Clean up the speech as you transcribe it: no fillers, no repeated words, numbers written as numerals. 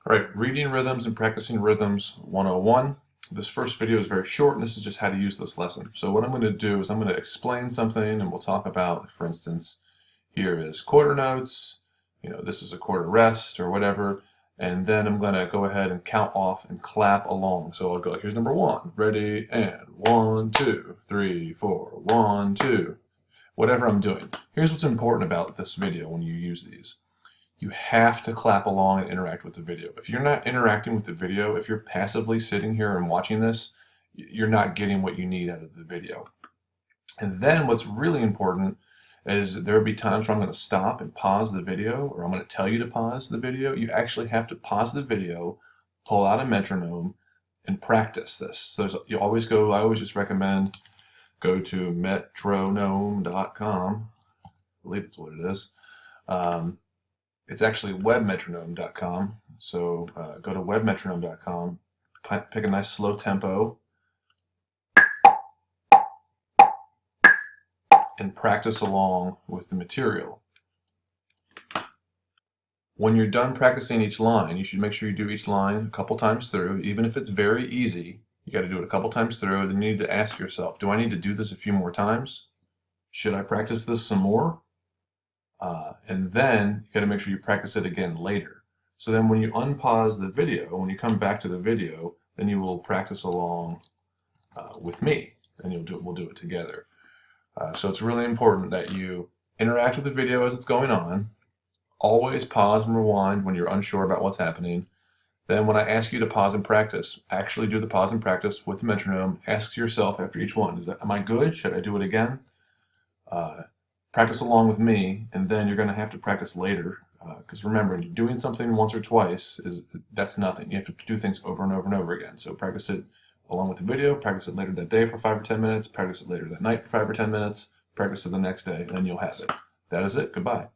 All right, reading rhythms and practicing rhythms 101. This first video is very short, and this is just how to use this lesson. So what I'm going to do is I'm going to explain something, and we'll talk about, for instance, here is quarter notes, this is a quarter rest or whatever, and then I'm going to go ahead and count off and clap along. So I'll go, here's number one, ready, and 1, 2, 3, 4, 1, 2, whatever I'm doing. Here's what's important about this video when you use these. You have to clap along and interact with the video. If you're not interacting with the video, if you're passively sitting here and watching this, you're not getting what you need out of the video. And then what's really important is there will be times where I'm going to stop and pause the video, or I'm going to tell you to pause the video. You actually have to pause the video, pull out a metronome, and practice this. So you always go, I always just recommend go to metronome.com. I believe that's what it is. It's actually webmetronome.com. So go to webmetronome.com, pick a nice slow tempo, and practice along with the material. When you're done practicing each line, you should make sure you do each line a couple times through. Even if it's very easy, you got to do it a couple times through. Then you need to ask yourself, do I need to do this a few more times? Should I practice this some more? And then you got to make sure you practice it again later. So then when you unpause the video, when you come back to the video, then you will practice along with me, and we'll do it together. So it's really important that you interact with the video as it's going on. Always pause and rewind when you're unsure about what's happening. Then when I ask you to pause and practice, actually do the pause and practice with the metronome. Ask yourself after each one, am I good? Should I do it again? Practice along with me, and then you're going to have to practice later. Because remember, doing something once or twice, that's nothing. You have to do things over and over and over again. So practice it along with the video, practice it later that day for 5 or 10 minutes, practice it later that night for 5 or 10 minutes, practice it the next day, and then you'll have it. That is it. Goodbye.